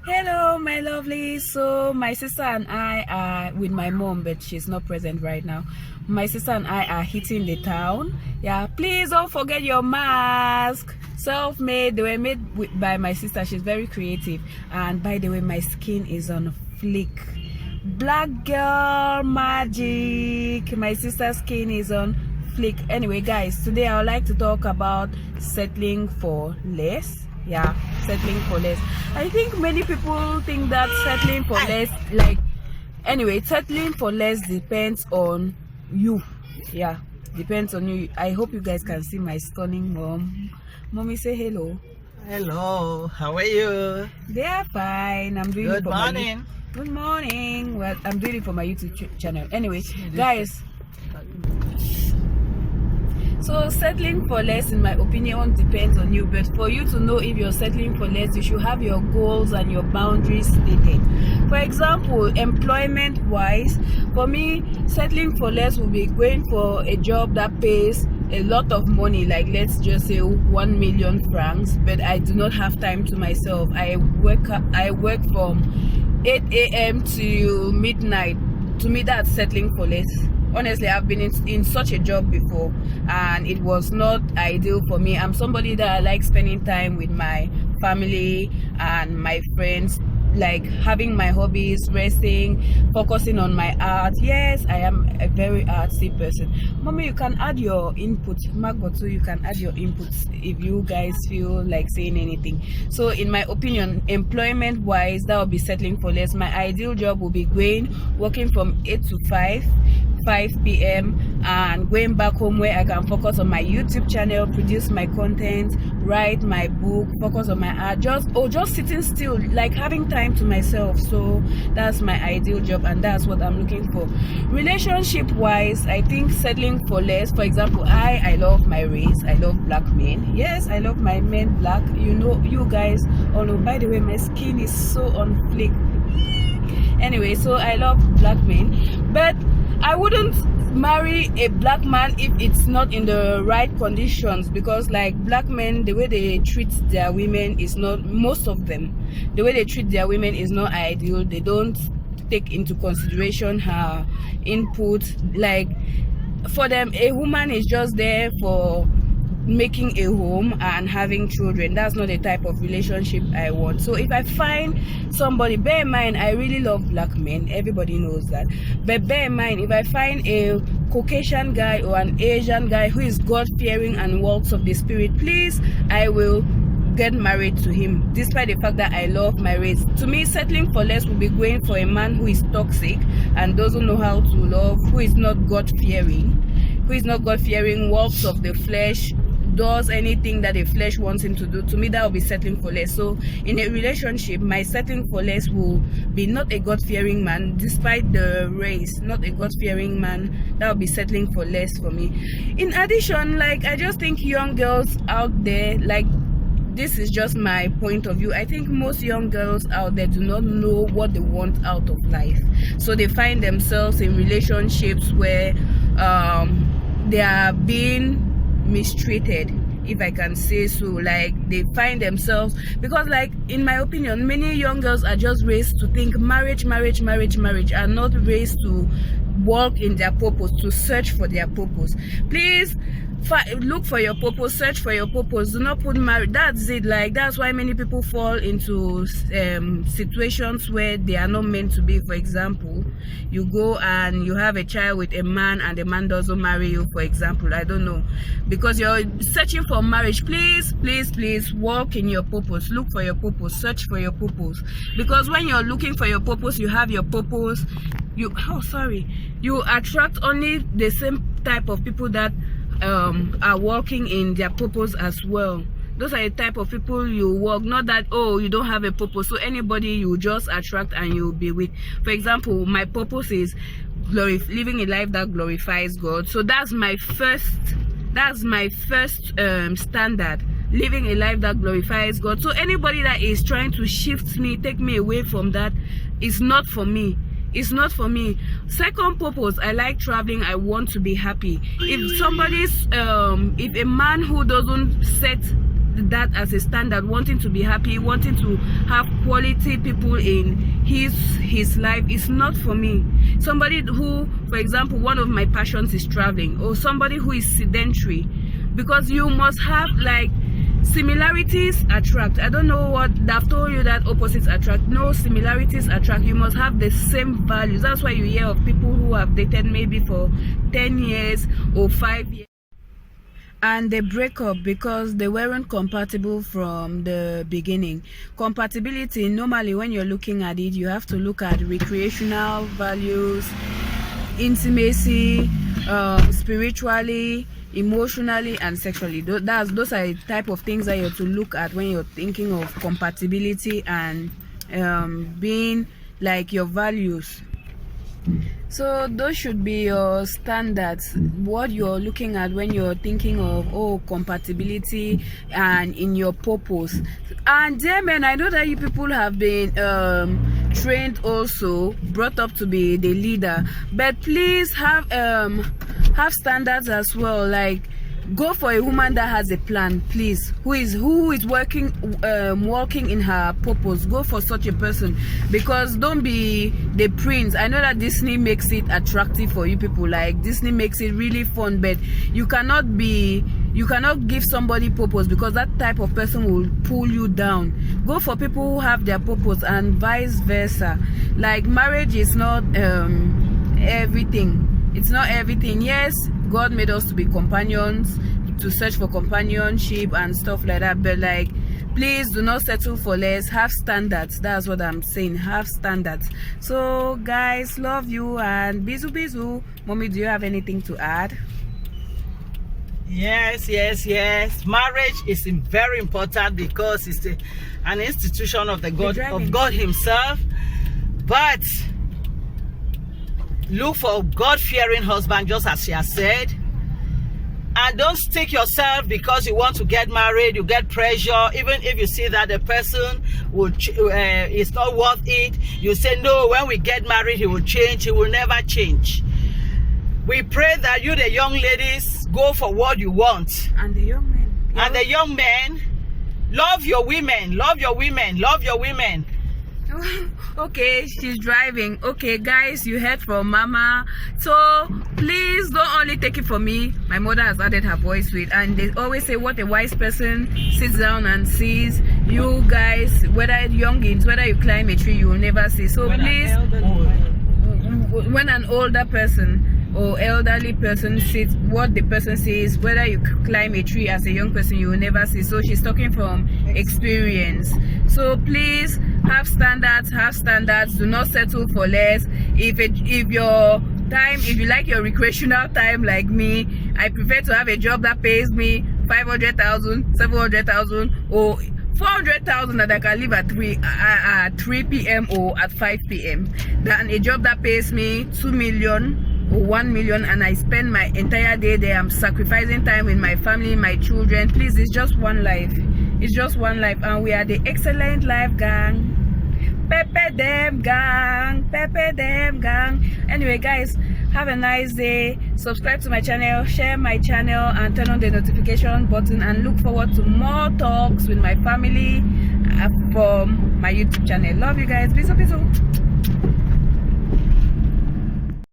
Hello, my lovelies. So my sister and I are with my mom, but she's not present right now. My sister and I are hitting the town. Yeah, please don't forget your mask. Self-made. They were made by my sister. She's very creative. And by the way, my skin is on flick. Black girl magic. My sister's skin is on flick. Anyway, guys, today I would like to talk about settling for less. Yeah, settling for less. I think many people think that settling for less, settling for less depends on you. Yeah, depends on you. I hope you guys can see my stunning mom. Mommy, say hello. Hello, how are you? They are fine. I'm doing it Good for morning. Good morning. Well, I'm doing it for my YouTube channel. Anyway, guys. So settling for less, in my opinion, depends on you. But for you to know if you're settling for less, you should have your goals and your boundaries stated. For example, employment wise, for me, settling for less will be going for a job that pays a lot of money, like let's just say 1 million francs, but I do not have time to myself. I work from 8 a.m. to midnight. To me, that's settling for less. Honestly, I've been in such a job before and it was not ideal for me. I'm somebody that I like spending time with my family and my friends, like having my hobbies, resting, focusing on my art. Yes, I am a very artsy person. Mommy, you can add your input. Margot, you can add your inputs if you guys feel like saying anything. So in my opinion, employment wise, that will be settling for less. My ideal job will be working from 8 to 5 p.m. and going back home where I can focus on my YouTube channel, produce my content, write my book, focus on my art, just sitting still, like having time to myself. So that's my ideal job and that's what I'm looking for. Relationship wise, I think settling for less. For example, I love my race. I love black men. Yes, I love my men black. You know, you guys all know. By the way, my skin is so on flick. Anyway, so I love black men, but I wouldn't marry a black man if it's not in the right conditions, because like black men, the way they treat their women is not, most of them, the way they treat their women is not ideal. They don't take into consideration her input. Like for them, a woman is just there for making a home and having children. That's not the type of relationship I want. So if I find somebody, bear in mind I really love black men, everybody knows that, but bear in mind if I find a Caucasian guy or an Asian guy who is God-fearing and walks of the spirit, please, I will get married to him, despite the fact that I love my race. To me, settling for less will be going for a man who is toxic and doesn't know how to love, who is not God-fearing, walks of the flesh, does anything that the flesh wants him to do. To me, that will be settling for less. So in a relationship, my settling for less will be not a God-fearing man, despite the race, not a God-fearing man. That will be settling for less for me. In addition, like, I just think young girls out there, like, this is just my point of view, I think most young girls out there do not know what they want out of life. So they find themselves in relationships where they are being mistreated, if I can say so. Like they find themselves, because like in my opinion, many young girls are just raised to think marriage, and not raised to walk in their purpose, to search for their purpose. Please look for your purpose, search for your purpose. Do not put marriage. That's it. Like that's why many people fall into situations where they are not meant to be. For example, you go and you have a child with a man and the man doesn't marry you, for example. I don't know, because you're searching for marriage. Please walk in your purpose, look for your purpose, search for your purpose, because when you're looking for your purpose, you have your purpose, you attract only the same type of people that are working in their purpose as well. Those are the type of people you work, not that, oh, you don't have a purpose, so anybody you just attract and you'll be with. For example, my purpose is living a life that glorifies God. So that's my first standard, living a life that glorifies God. So anybody that is trying to shift me, take me away from that, is not for me. It's not for me. Second purpose, I like traveling. I want to be happy. If somebody's if a man who doesn't set that as a standard, wanting to be happy, wanting to have quality people in his life, is not for me. Somebody who, for example, one of my passions is traveling, or somebody who is sedentary, because you must have like similarities attract. I don't know what they've told you, that opposites attract. No, similarities attract. You must have the same values. That's why you hear of people who have dated maybe for 10 years or 5 years and they break up because they weren't compatible from the beginning. Compatibility, normally when you're looking at it, you have to look at recreational values, intimacy, spiritually, emotionally, and sexually. Those are the type of things that you have to look at when you're thinking of compatibility and being like your values. So those should be your standards, what you're looking at when you're thinking of compatibility and in your purpose. And dear men, I know that you people have been trained, also brought up to be the leader, but please have standards as well. Like, go for a woman that has a plan, please, who is working in her purpose. Go for such a person, because don't be the prince. I know that Disney makes it attractive for you people, like Disney makes it really fun, but you cannot give somebody purpose, because that type of person will pull you down. Go for people who have their purpose, and vice versa. Like, marriage is not everything. It's not everything. Yes, God made us to be companions, to search for companionship and stuff like that, but like, please do not settle for less. Have standards. That's what I'm saying. Have standards. So guys, love you and bizu bizu. Mommy, do you have anything to add? Yes. Marriage is very important, because it's an institution of God Himself. But look for God-fearing husband, just as she has said. And don't stick yourself because you want to get married. You get pressure. Even if you see that the person is not worth it, you say, no, when we get married, he will change. He will never change. We pray that you, the young ladies, go for what you want. And the young men. And the young men, love your women. Love your women. Love your women. Okay, she's driving. Okay, guys, you heard from Mama. So please don't only take it from me. My mother has added her voice to it, and they always say what a wise person sits down and sees. You guys, whether youngins, whether you climb a tree, you will never see. So please, when an older person or elderly person sits, what the person says, whether you climb a tree as a young person, you will never see. So she's talking from experience. So please have standards. Do not settle for less. If you like your recreational time like me, I prefer to have a job that pays me 500,000, 700,000, or 400,000 that I can leave at 3 p.m. or at 5 p.m. than a job that pays me 2 million or 1 million, and I spend my entire day there. I'm sacrificing time with my family, my children. Please, it's just one life. It's just one life, and we are the Excellent Life Gang. Pepe them gang, pepe them gang. Anyway, guys, have a nice day. Subscribe to my channel, share my channel, and turn on the notification button, and look forward to more talks with my family from my YouTube channel. Love you guys. Peace.